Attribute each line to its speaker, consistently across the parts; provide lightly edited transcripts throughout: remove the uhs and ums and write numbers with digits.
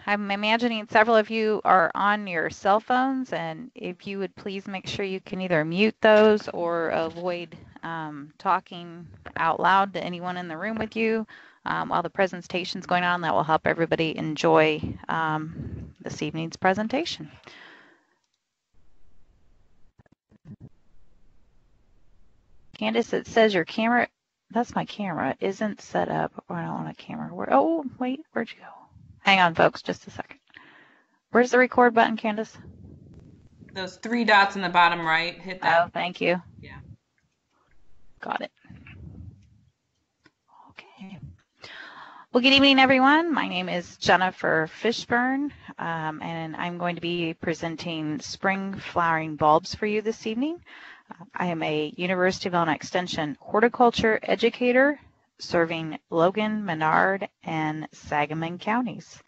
Speaker 1: I'm imagining several of you are on your cell phones, and if you would please make sure you can either mute those or avoid talking out loud to anyone in the room with you while the presentation's going on. That will help everybody enjoy this evening's presentation. Candace, it says your camera, that's my camera, isn't set up. I don't want a camera. Oh, wait, where'd you go? Hang on, folks, just a second. Where's the record button, Candace?
Speaker 2: Those 3 dots in the bottom right, hit that.
Speaker 1: Oh, thank you.
Speaker 2: Yeah.
Speaker 1: Got it. Okay. Well, good evening, everyone. My name is Jennifer Fishburn, and I'm going to be presenting spring flowering bulbs for you this evening. I am a University of Illinois Extension horticulture educator serving Logan, Menard, and Sangamon counties.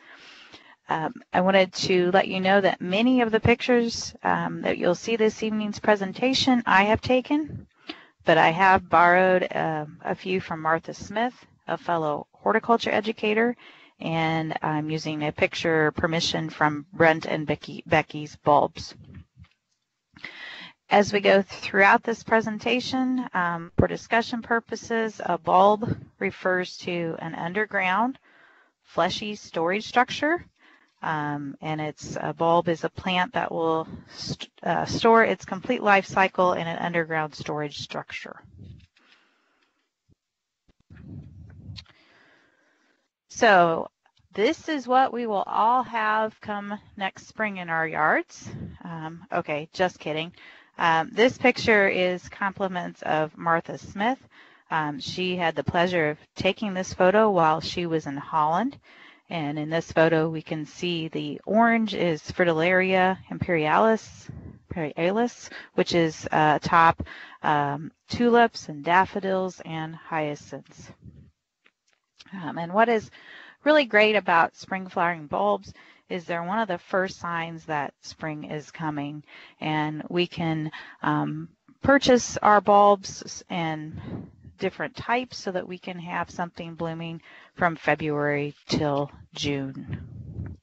Speaker 1: I wanted to let you know that many of the pictures that you'll see this evening's presentation I have taken, but I have borrowed a few from Martha Smith, a fellow horticulture educator, and I'm using a picture permission from Brent and Becky's bulbs. As we go throughout this presentation, for discussion purposes, a bulb refers to an underground fleshy storage structure, and a bulb is a plant that will store its complete life cycle in an underground storage structure. So this is what we will all have come next spring in our yards. Okay, just kidding. This picture is compliments of Martha Smith. She had the pleasure of taking this photo while she was in Holland. And in this photo, we can see the orange is Fritillaria imperialis, which is top tulips and daffodils and hyacinths. And what is really great about spring flowering bulbs is they're one of the first signs that spring is coming, and we can purchase our bulbs in different types so that we can have something blooming from February till June.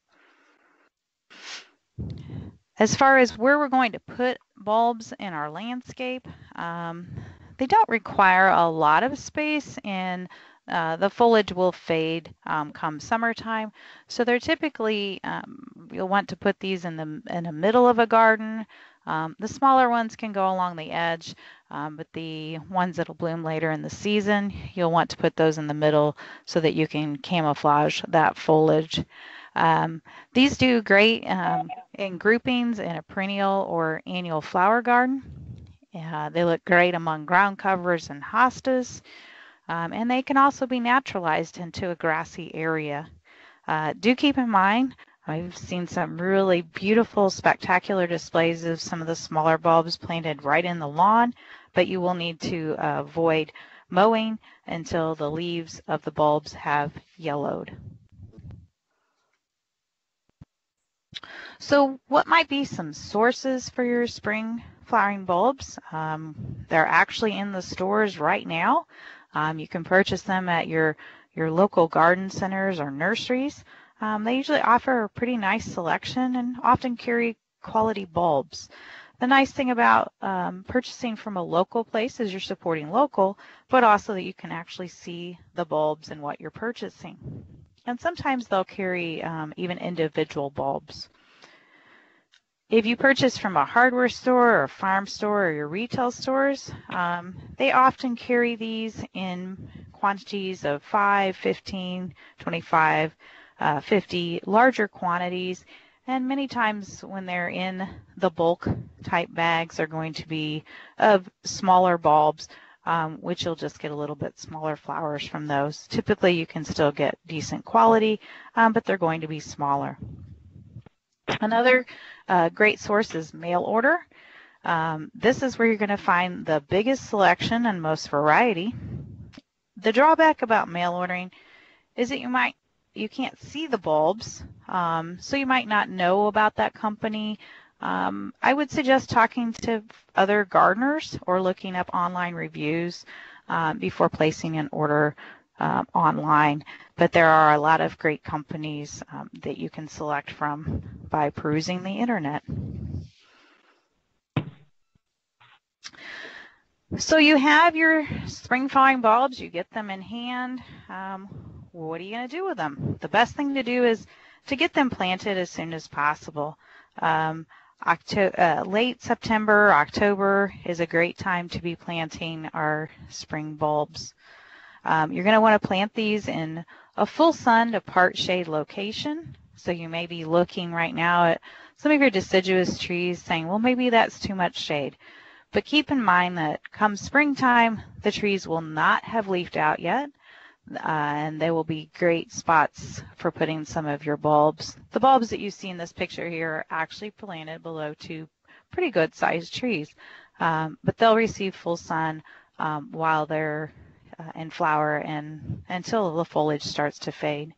Speaker 1: As far as where we're going to put bulbs in our landscape, they don't require a lot of space, and the foliage will fade come summertime. So they're typically, you'll want to put these in the middle of a garden. The smaller ones can go along the edge, but the ones that'll bloom later in the season, you'll want to put those in the middle so that you can camouflage that foliage. These do great in groupings in a perennial or annual flower garden. They look great among ground covers and hostas. And they can also be naturalized into a grassy area. Do keep in mind, I've seen some really beautiful, spectacular displays of some of the smaller bulbs planted right in the lawn, but you will need to avoid mowing until the leaves of the bulbs have yellowed. So what might be some sources for your spring flowering bulbs? They're actually in the stores right now. You can purchase them at your local garden centers or nurseries. They usually offer a pretty nice selection and often carry quality bulbs. The nice thing about purchasing from a local place is you're supporting local, but also that you can actually see the bulbs and what you're purchasing. And sometimes they'll carry even individual bulbs. If you purchase from a hardware store or a farm store or your retail stores, they often carry these in quantities of 5, 15, 25, 50, larger quantities. And many times when they're in the bulk type bags, they're going to be of smaller bulbs, which you'll just get a little bit smaller flowers from those. Typically, you can still get decent quality, but they're going to be smaller. Another great source is mail order. This is where you're going to find the biggest selection and most variety. The drawback about mail ordering is that you can't see the bulbs, so you might not know about that company. I would suggest talking to other gardeners or looking up online reviews before placing an order online. but there are a lot of great companies that you can select from by perusing the internet. So you have your spring flowering bulbs, you get them in hand. What are you going to do with them? The best thing to do is to get them planted as soon as possible. Late September, October is a great time to be planting our spring bulbs. You're going to want to plant these in a full sun to part shade location. So you may be looking right now at some of your deciduous trees saying, well, maybe that's too much shade. But keep in mind that come springtime, the trees will not have leafed out yet, and they will be great spots for putting some of your bulbs. The bulbs that you see in this picture here are actually planted below two pretty good sized trees, but they'll receive full sun while they're in flower and until the foliage starts to fade.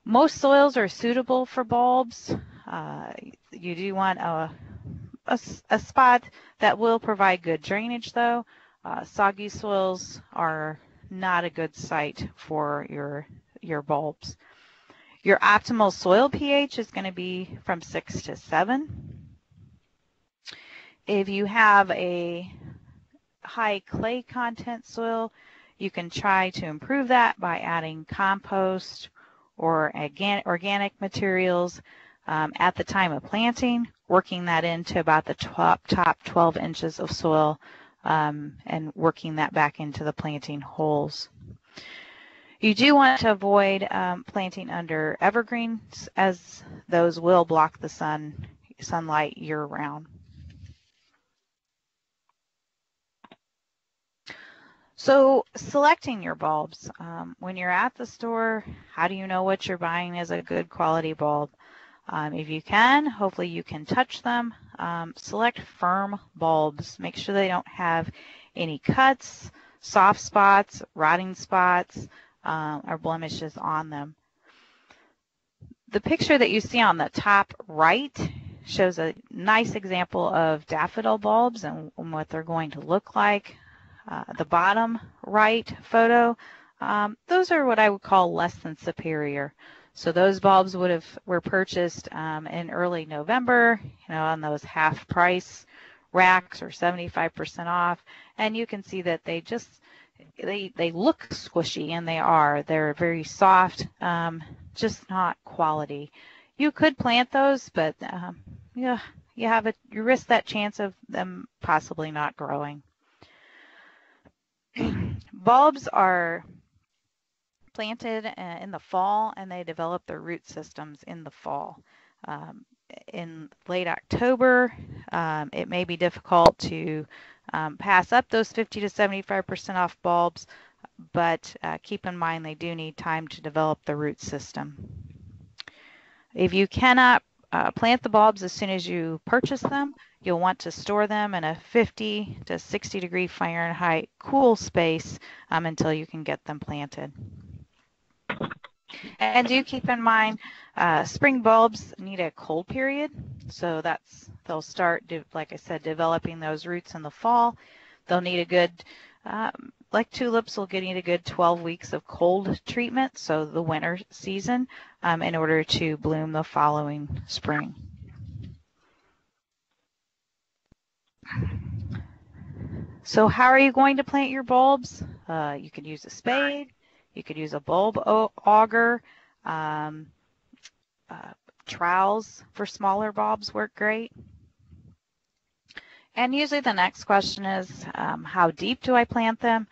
Speaker 1: Most soils are suitable for bulbs. You do want a spot that will provide good drainage, though. Soggy soils are not a good site for your bulbs. Your optimal soil pH is going to be from 6 to 7. If you have a high clay content soil, you can try to improve that by adding compost or organic materials at the time of planting, working that into about the top 12 inches of soil and working that back into the planting holes. You do want to avoid planting under evergreens, as those will block the sunlight year-round. So selecting your bulbs. When you're at the store, how do you know what you're buying is a good quality bulb? If you can, hopefully you can touch them. Select firm bulbs. Make sure they don't have any cuts, soft spots, rotting spots, or blemishes on them. The picture that you see on the top right shows a nice example of daffodil bulbs and what they're going to look like. The bottom right photo, those are what I would call less than superior. So those bulbs were purchased in early November, on those half price racks or 75% off, and you can see that they look squishy, and they're very soft, just not quality. You could plant those, but you risk that chance of them possibly not growing. Bulbs are planted in the fall, and they develop their root systems in the fall. In late October, it may be difficult to pass up those 50 to 75% off bulbs, but keep in mind they do need time to develop the root system. If you cannot plant the bulbs as soon as you purchase them, you'll want to store them in a 50 to 60 degree Fahrenheit cool space until you can get them planted. And do keep in mind, spring bulbs need a cold period, so they'll start, like I said, developing those roots in the fall. They'll need a good, like tulips, will need a good 12 weeks of cold treatment, so the winter season, in order to bloom the following spring. So how are you going to plant your bulbs? You could use a spade. You could use a bulb auger. Trowels for smaller bulbs work great. And usually the next question is, how deep do I plant them?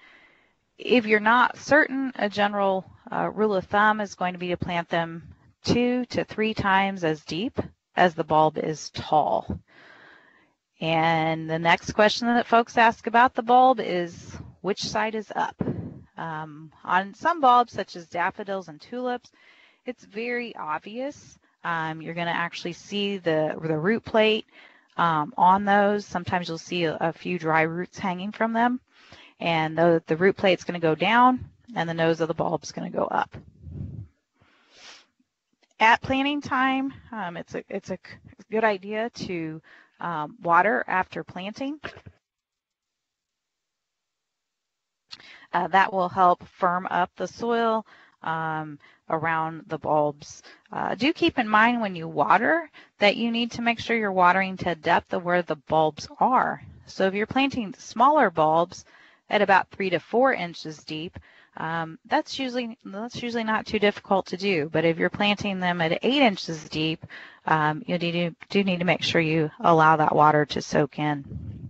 Speaker 1: If you're not certain, a general rule of thumb is going to be to plant them 2 to 3 times as deep as the bulb is tall. And the next question that folks ask about the bulb is, which side is up? On some bulbs, such as daffodils and tulips, it's very obvious. You're going to actually see the root plate on those. Sometimes you'll see a few dry roots hanging from them, and the root plate's going to go down, and the nose of the bulb is going to go up. At planting time, it's a good idea to water after planting. That will help firm up the soil around the bulbs. Do keep in mind when you water that you need to make sure you're watering to depth of where the bulbs are. So if you're planting smaller bulbs at about 3 to 4 inches deep, that's usually not too difficult to do. But if you're planting them at 8 inches deep, you do need to make sure you allow that water to soak in.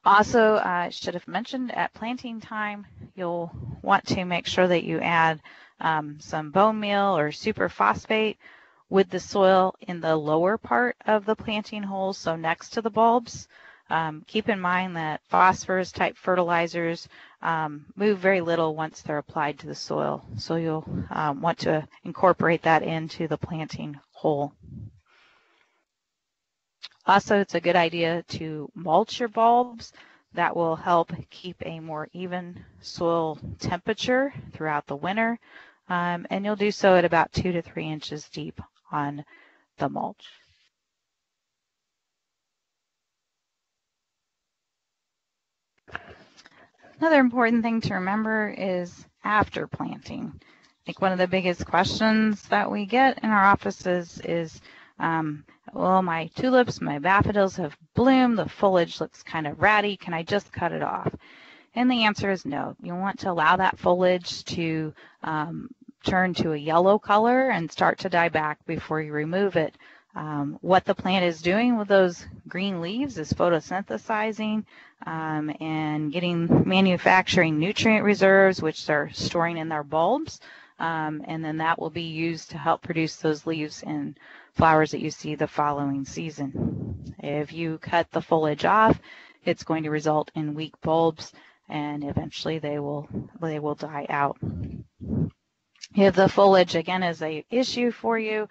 Speaker 1: Also, I should have mentioned at planting time, you'll want to make sure that you add some bone meal or superphosphate with the soil in the lower part of the planting holes, so next to the bulbs. Keep in mind that phosphorus type fertilizers move very little once they're applied to the soil, so you'll want to incorporate that into the planting hole. Also, it's a good idea to mulch your bulbs. That will help keep a more even soil temperature throughout the winter, and you'll do so at about 2 to 3 inches deep on the mulch. Another important thing to remember is after planting. I think one of the biggest questions that we get in our offices is, well, my tulips, my daffodils have bloomed, the foliage looks kind of ratty, can I just cut it off? And the answer is no. You want to allow that foliage to turn to a yellow color and start to die back before you remove it. What the plant is doing with those green leaves is photosynthesizing and manufacturing nutrient reserves, which they're storing in their bulbs, and then that will be used to help produce those leaves and flowers that you see the following season. If you cut the foliage off, it's going to result in weak bulbs, and eventually they will die out. If the foliage again is an issue for you,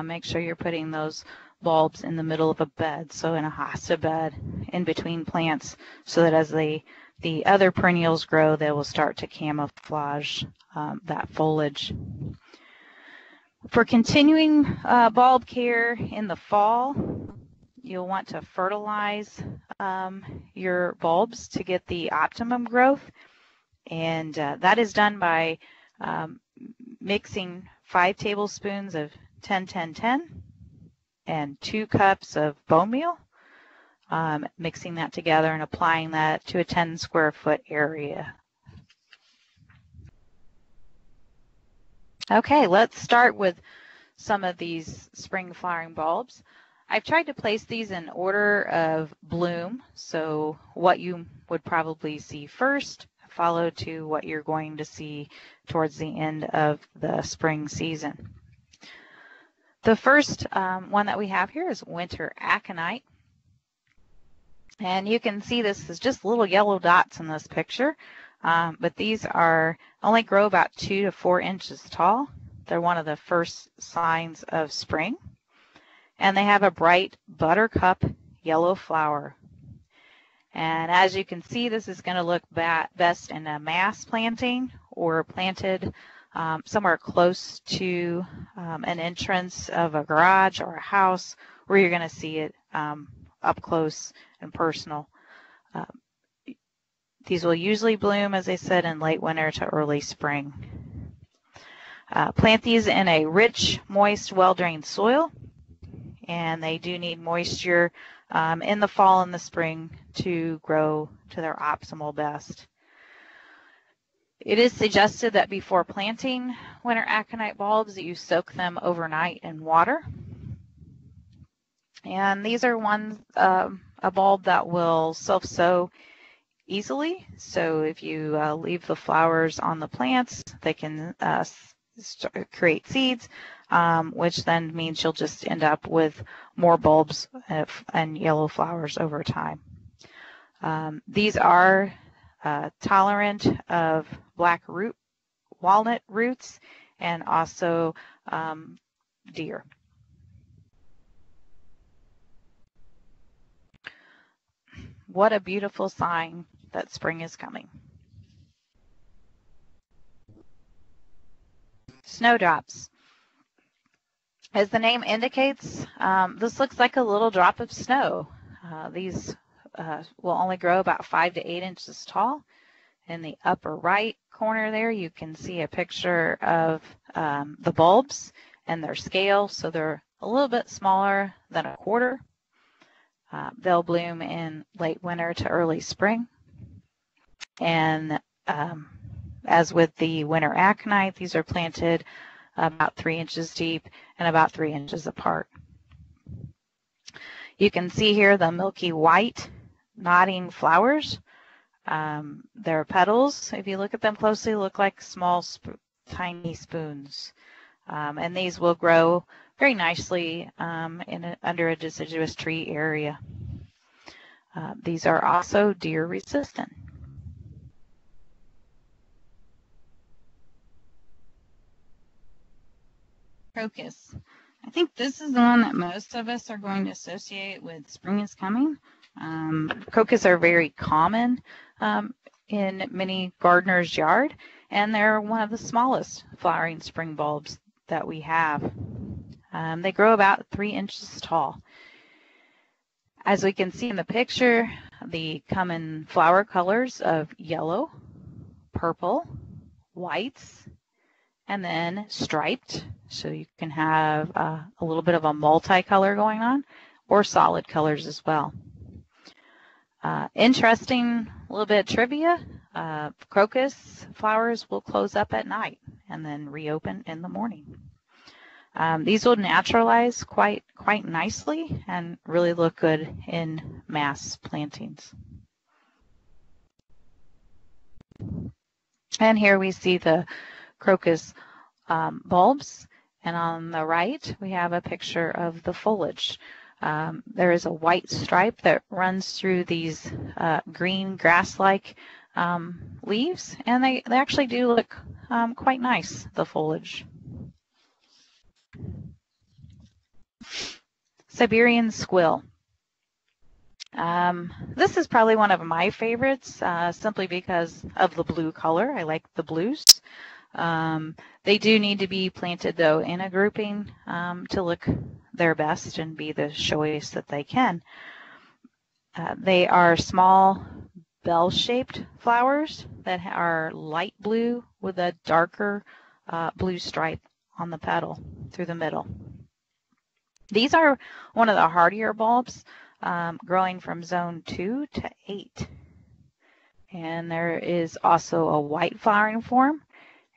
Speaker 1: make sure you're putting those bulbs in the middle of a bed, so in a hosta bed in between plants, so that as the other perennials grow, they will start to camouflage that foliage. For continuing bulb care in the fall, you'll want to fertilize your bulbs to get the optimum growth, and that is done by mixing 5 tablespoons of 10-10-10 and 2 cups of bone meal, mixing that together and applying that to a 10 square foot area. Okay, let's start with some of these spring flowering bulbs. I've tried to place these in order of bloom, so what you would probably see first, followed to what you're going to see towards the end of the spring season. The first one that we have here is winter aconite. And you can see this is just little yellow dots in this picture, but these only grow about 2 to 4 inches tall. They're one of the first signs of spring. And they have a bright buttercup yellow flower. And as you can see, this is going to look best in a mass planting or planted somewhere close to an entrance of a garage or a house where you're going to see it up close and personal. These will usually bloom, as I said, in late winter to early spring. Plant these in a rich, moist, well-drained soil, and they do need moisture in the fall and the spring to grow to their optimal best. It is suggested that before planting winter aconite bulbs that you soak them overnight in water. And these are a bulb that will self-sow easily. So if you leave the flowers on the plants, they can create seeds, which then means you'll just end up with more bulbs and yellow flowers over time. These are tolerant of black walnut roots and also deer. What a beautiful sign that spring is coming. Snowdrops. As the name indicates, this looks like a little drop of snow. These will only grow about 5 to 8 inches tall. In the upper right corner there, you can see a picture of the bulbs and their scale. So they're a little bit smaller than a quarter. They'll bloom in late winter to early spring. And as with the winter aconite, these are planted about 3 inches deep and about 3 inches apart. You can see here the milky white nodding flowers. Their petals, if you look at them closely, look like small, tiny spoons. And these will grow very nicely under a deciduous tree area. These are also deer resistant. Crocus. I think this is the one that most of us are going to associate with spring is coming. Crocus are very common in many gardeners' yard, and they're one of the smallest flowering spring bulbs that we have. They grow about 3 inches tall. As we can see in the picture, they come in flower colors of yellow, purple, whites, and then striped. So you can have a little bit of a multicolor going on, or solid colors as well. Interesting little bit of trivia, crocus flowers will close up at night and then reopen in the morning. These will naturalize quite nicely and really look good in mass plantings. And here we see the crocus bulbs, and on the right we have a picture of the foliage. There is a white stripe that runs through these green grass-like leaves, and they actually do look quite nice, the foliage. Siberian squill. This is probably one of my favorites, simply because of the blue color. I like the blues. They do need to be planted, though, in a grouping to look their best and be the showiest that they can. They are small bell-shaped flowers that are light blue with a darker blue stripe on the petal through the middle. These are one of the hardier bulbs, growing from zone 2 to 8. And there is also a white flowering form,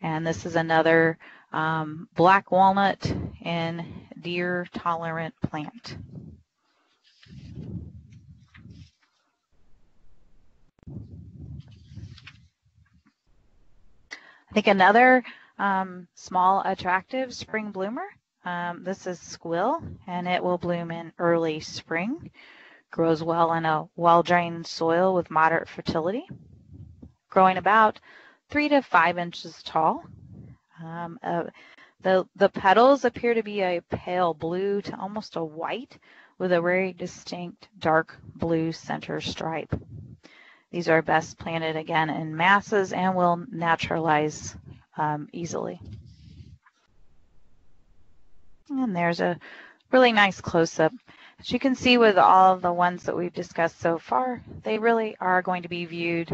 Speaker 1: and this is another black walnut and deer tolerant plant. I think another small attractive spring bloomer, this is Squill, and it will bloom in early spring. Grows well in a well-drained soil with moderate fertility, growing about 3 to 5 inches tall. The petals appear to be a pale blue to almost a white with a very distinct dark blue center stripe. These are best planted again in masses and will naturalize easily. And there's a really nice close-up. As you can see with all of the ones that we've discussed so far, they really are going to be viewed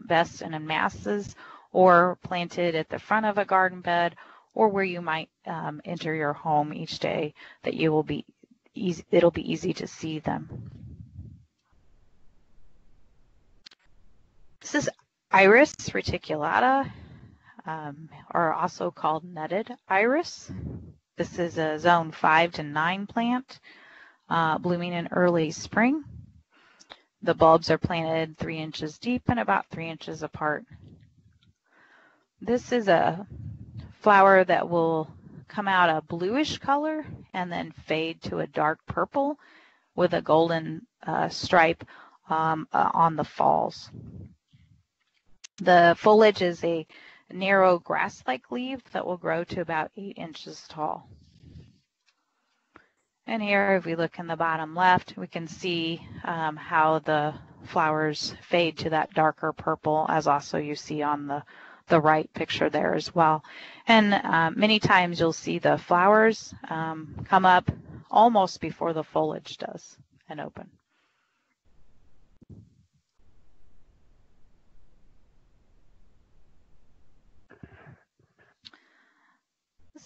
Speaker 1: best in masses or planted at the front of a garden bed, or where you might enter your home each day, that you will be easy, it'll be easy to see them. This is Iris reticulata, or also called netted iris. This is a zone 5 to 9 plant, blooming in early spring. The bulbs are planted 3 inches deep and about 3 inches apart. This is a flower that will come out a bluish color and then fade to a dark purple with a golden stripe on the falls. The foliage is a narrow grass-like leaf that will grow to about 8 inches tall. And here, if we look in the bottom left, we can see how the flowers fade to that darker purple, as also you see on the right picture there as well. And many times you'll see the flowers come up almost before the foliage does and open.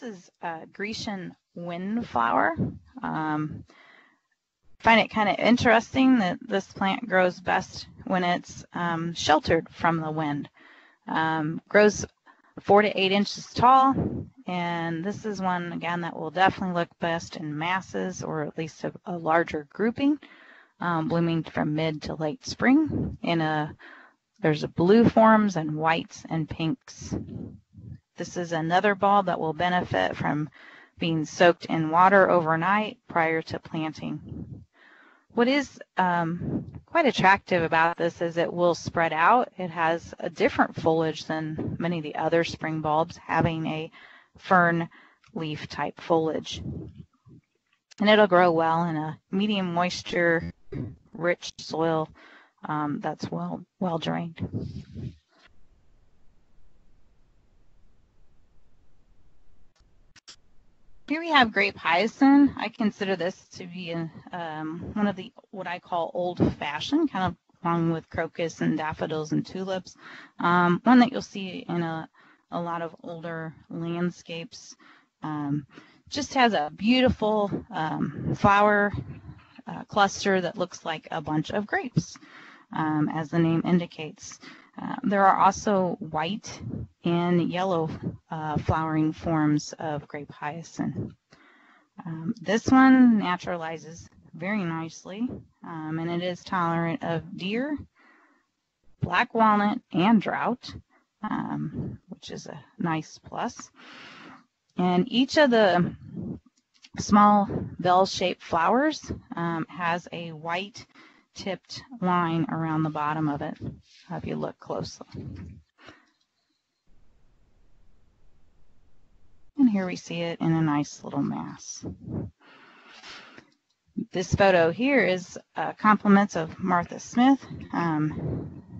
Speaker 1: This is Grecian Windflower. Find it kind of interesting that this plant grows best when it's sheltered from the wind. Grows 4 to 8 inches tall, and this is one again that will definitely look best in masses, or at least a larger grouping, blooming from mid to late spring. There's blue forms and whites and pinks. This is another bulb that will benefit from being soaked in water overnight prior to planting. What is quite attractive about this is it will spread out. It has a different foliage than many of the other spring bulbs, having a fern leaf type foliage. And it'll grow well in a medium moisture, rich soil that's well drained. Here we have Grape Hyacinth. I consider this to be one of the what I call old-fashioned, kind of along with Crocus and Daffodils and Tulips. One that you'll see in a lot of older landscapes. Just has a beautiful flower cluster that looks like a bunch of grapes, as the name indicates. There are also white and yellow flowering forms of Grape Hyacinth. This one naturalizes very nicely, and it is tolerant of deer, black walnut, and drought, which is a nice plus. And each of the small bell-shaped flowers has a white tipped line around the bottom of it, if you look closely. And here we see it in a nice little mass. This photo here is compliments of Martha Smith.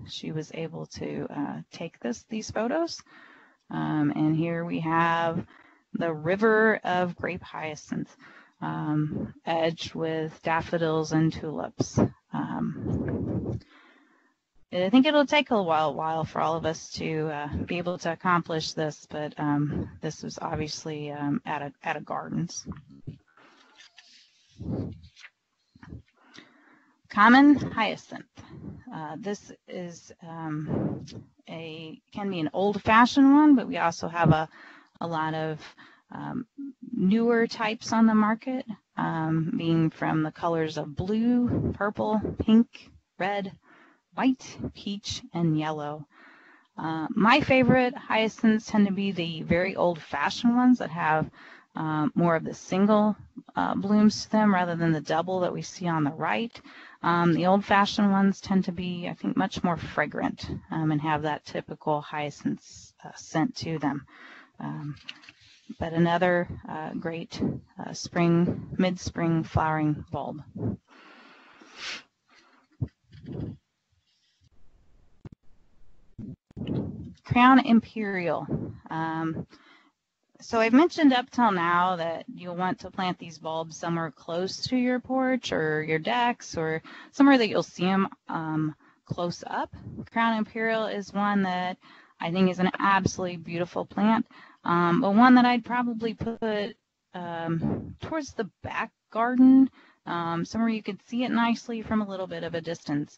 Speaker 1: She was able to take these photos. And here we have the river of Grape Hyacinth, edged with daffodils and tulips. I think it'll take a while for all of us to be able to accomplish this, but this was obviously at a gardens. Common hyacinth. This is can be an old-fashioned one, but we also have a lot of newer types on the market, being from the colors of blue, purple, pink, red, white, peach, and yellow. My favorite hyacinths tend to be the very old-fashioned ones that have more of the single blooms to them rather than the double that we see on the right. The old-fashioned ones tend to be, I think, much more fragrant and have that typical hyacinth scent to them. But another great mid-spring flowering bulb. Crown Imperial. So I've mentioned up till now that you'll want to plant these bulbs somewhere close to your porch or your decks, or somewhere that you'll see them close up. Crown Imperial is one that I think is an absolutely beautiful plant, but one that I'd probably put towards the back garden, somewhere you could see it nicely from a little bit of a distance.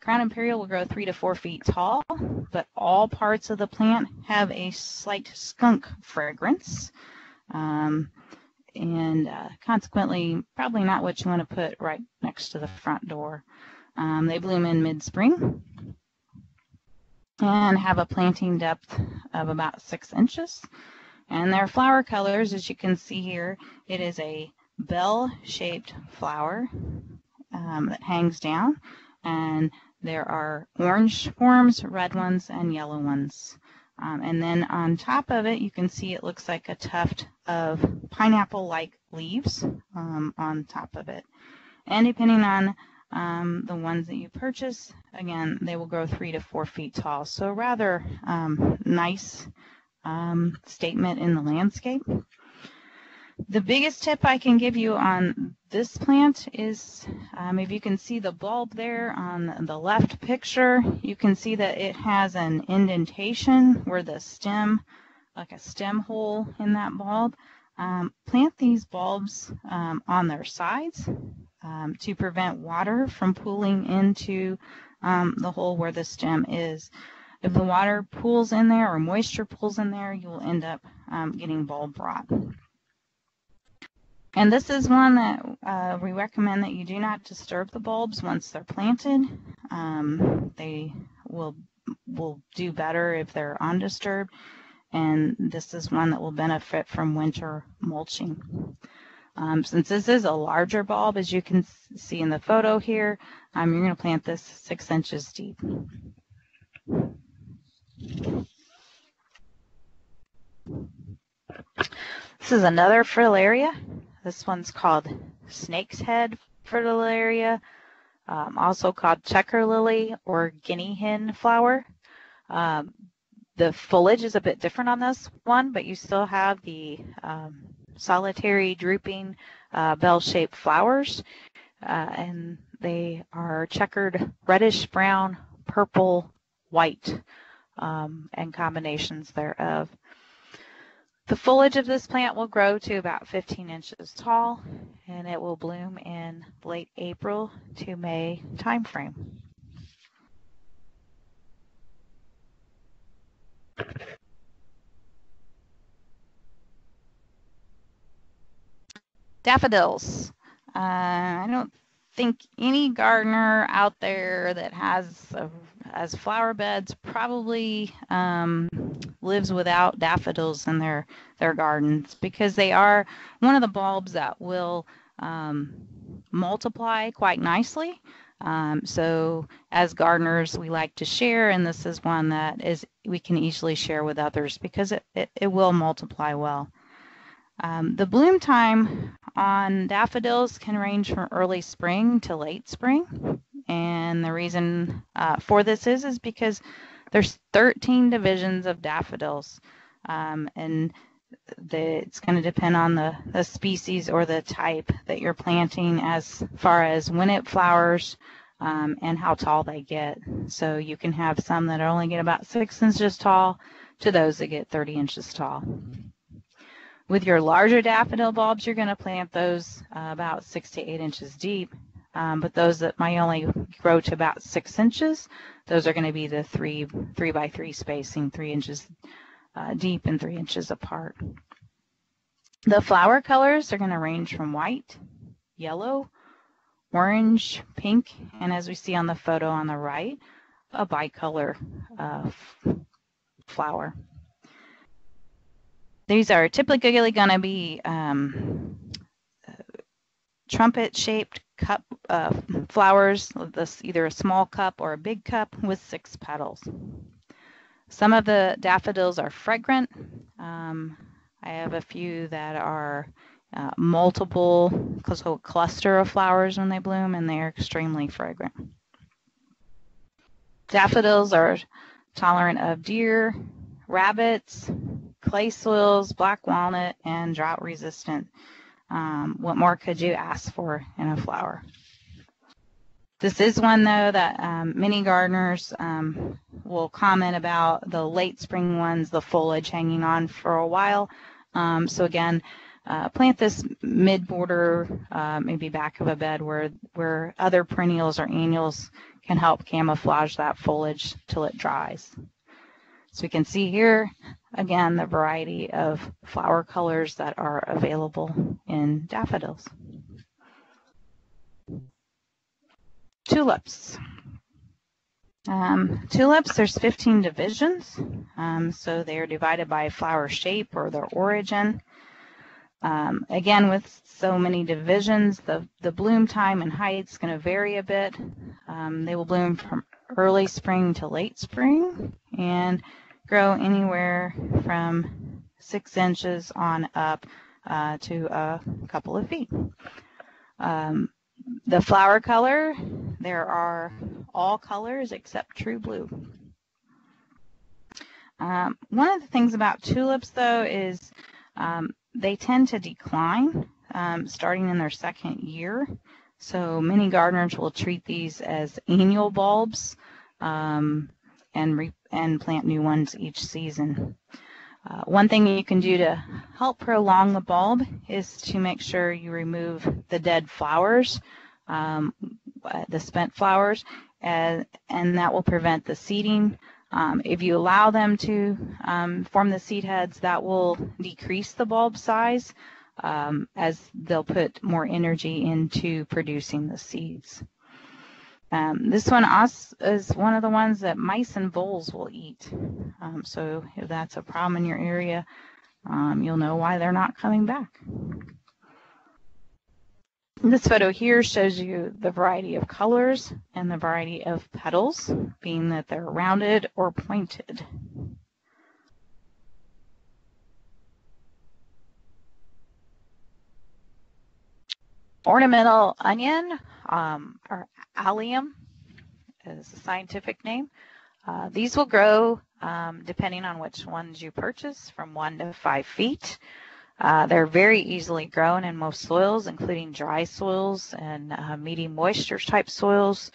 Speaker 1: Crown Imperial will grow 3 to 4 feet tall, but all parts of the plant have a slight skunk fragrance, and consequently probably not what you want to put right next to the front door. They bloom in mid-spring and have a planting depth of about 6 inches. And their flower colors, as you can see here, it is a bell-shaped flower that hangs down, and there are orange forms, red ones, and yellow ones. And then on top of it, you can see it looks like a tuft of pineapple-like leaves on top of it. And depending on the ones that you purchase, again, they will grow 3 to 4 feet tall. So a rather nice statement in the landscape. The biggest tip I can give you on this plant is, if you can see the bulb there on the left picture, you can see that it has an indentation where the stem like a stem hole in that bulb. Plant these bulbs on their sides to prevent water from pooling into the hole where the stem is. If the water pools in there or moisture pools in there, you will end up getting bulb rot. And this is one that we recommend that you do not disturb the bulbs once they're planted. They will do better if they're undisturbed, and this is one that will benefit from winter mulching. Since this is a larger bulb, as you can see in the photo here, you're going to plant this 6 inches deep. This is another Fritillaria. This one's called Snake's Head Fritillaria, also called checker lily or guinea hen flower. The foliage is a bit different on this one, but you still have the solitary drooping bell-shaped flowers, and they are checkered reddish brown, purple, white, and combinations thereof. The foliage of this plant will grow to about 15 inches tall, and it will bloom in late April to May timeframe. Daffodils. I don't think any gardener out there that has flower beds probably lives without daffodils in their gardens, because they are one of the bulbs that will multiply quite nicely. So as gardeners, we like to share, and this is one that we can easily share with others because it will multiply well. The bloom time on daffodils can range from early spring to late spring, and the reason for this is because there's 13 divisions of daffodils, and it's going to depend on the species or the type that you're planting as far as when it flowers and how tall they get. So you can have some that only get about 6 inches tall to those that get 30 inches tall. With your larger daffodil bulbs, you're going to plant those about 6 to 8 inches deep, but those that might only grow to about 6 inches, those are going to be the 3 by 3 spacing, 3 inches deep and 3 inches apart. The flower colors are going to range from white, yellow, orange, pink, and as we see on the photo on the right, a bicolor flower. These are typically going to be trumpet-shaped cup flowers, either a small cup or a big cup with 6 petals. Some of the daffodils are fragrant. I have a few that are multiple, so a cluster of flowers when they bloom, and they're extremely fragrant. Daffodils are tolerant of deer, rabbits, clay soils, black walnut, and drought resistant. What more could you ask for in a flower? This is one, though, that many gardeners will comment about the late spring ones, the foliage hanging on for a while. So again, plant this mid-border, maybe back of a bed where other perennials or annuals can help camouflage that foliage till it dries. So we can see here, again, the variety of flower colors that are available in daffodils. Tulips. Tulips, there's 15 divisions, so they are divided by flower shape or their origin. Again, with so many divisions, the bloom time and height is going to vary a bit. They will bloom from early spring to late spring and grow anywhere from 6 inches on up to a couple of feet. The flower color, there are all colors except true blue. One of the things about tulips, though, is they tend to decline starting in their second year. So many gardeners will treat these as annual bulbs and plant new ones each season. One thing you can do to help prolong the bulb is to make sure you remove the dead flowers, the spent flowers, and that will prevent the seeding. If you allow them to form the seed heads, that will decrease the bulb size as they'll put more energy into producing the seeds. This one is one of the ones that mice and voles will eat. So if that's a problem in your area, you'll know why they're not coming back. This photo here shows you the variety of colors and the variety of petals, being that they're rounded or pointed. Ornamental onion, or allium is the scientific name. These will grow, depending on which ones you purchase, from 1 to 5 feet. They're very easily grown in most soils, including dry soils and medium moisture type soils.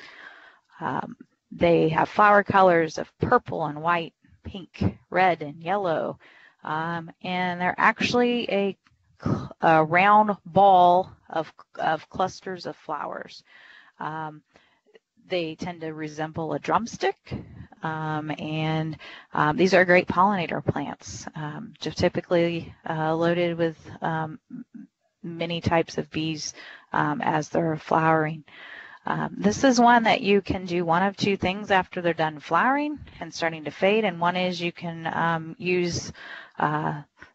Speaker 1: They have flower colors of purple and white, pink, red, and yellow. And they're actually a round ball of clusters of flowers. They tend to resemble a drumstick, and these are great pollinator plants, just typically loaded with many types of bees as they're flowering. This is one that you can do one of two things after they're done flowering and starting to fade, and one is you can use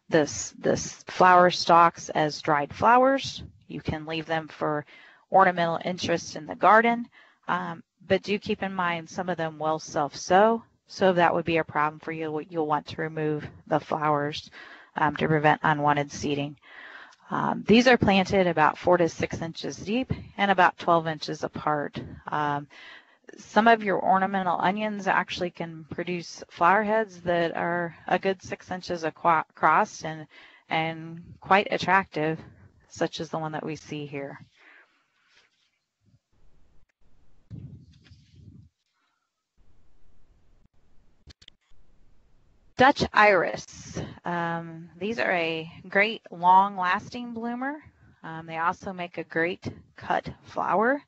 Speaker 1: this flower stalks as dried flowers. You can leave them for ornamental interest in the garden, but do keep in mind some of them will self-sow, so if that would be a problem for you, you'll want to remove the flowers to prevent unwanted seeding. These are planted about 4 to 6 inches deep and about 12 inches apart. Some of your ornamental onions actually can produce flower heads that are a good 6 inches across and quite attractive, such as the one that we see here. Dutch iris. These are a great long-lasting bloomer. They also make a great cut flower,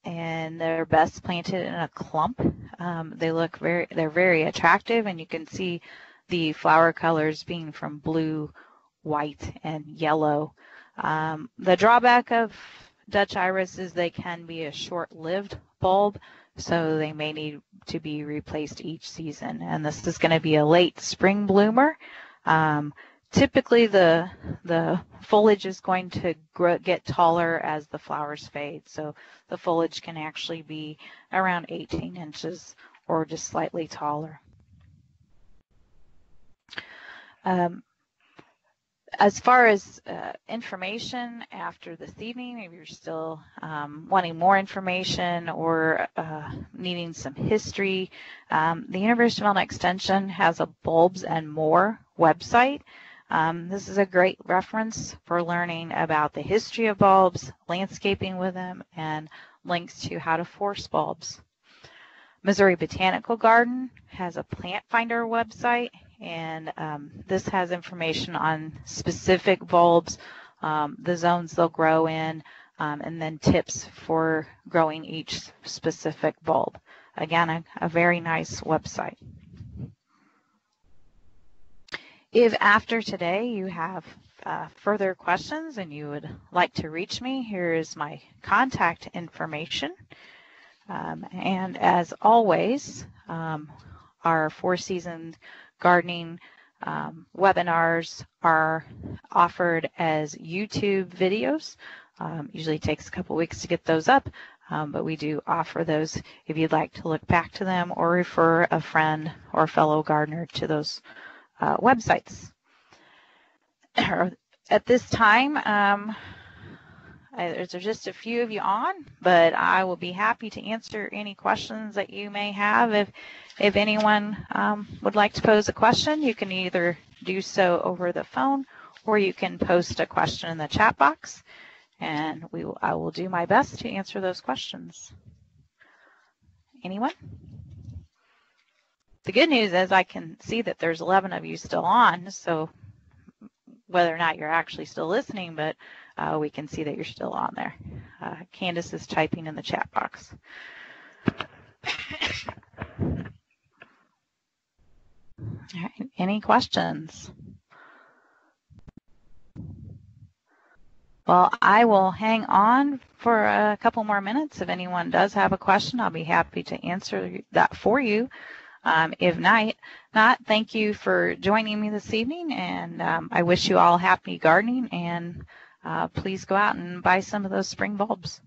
Speaker 1: and they're best planted in a clump. They're very attractive, and you can see the flower colors being from blue, white, and yellow. The drawback of Dutch iris is they can be a short-lived bulb, so they may need to be replaced each season. And this is going to be a late spring bloomer. Typically, the foliage is going to get taller as the flowers fade. So the foliage can actually be around 18 inches or just slightly taller. As far as information after this evening, if you're still wanting more information or needing some history, the University of Maryland Extension has a Bulbs and More website. This is a great reference for learning about the history of bulbs, landscaping with them, and links to how to force bulbs. Missouri Botanical Garden has a plant finder website, and this has information on specific bulbs, the zones they'll grow in, and then tips for growing each specific bulb. Again, a very nice website. If after today you have further questions and you would like to reach me, here is my contact information. And as always, our four-season gardening webinars are offered as YouTube videos. Usually takes a couple weeks to get those up, but we do offer those if you'd like to look back to them or refer a friend or fellow gardener to those websites. At this time, there's just a few of you on, but I will be happy to answer any questions that you may have. If anyone would like to pose a question, you can either do so over the phone or you can post a question in the chat box, and I will do my best to answer those questions. Anyone? The good news is I can see that there's 11 of you still on, so whether or not you're actually still listening, but we can see that you're still on there. Candace is typing in the chat box. All right, any questions? Well, I will hang on for a couple more minutes. If anyone does have a question, I'll be happy to answer that for you. If not, thank you for joining me this evening, and I wish you all happy gardening, and please go out and buy some of those spring bulbs.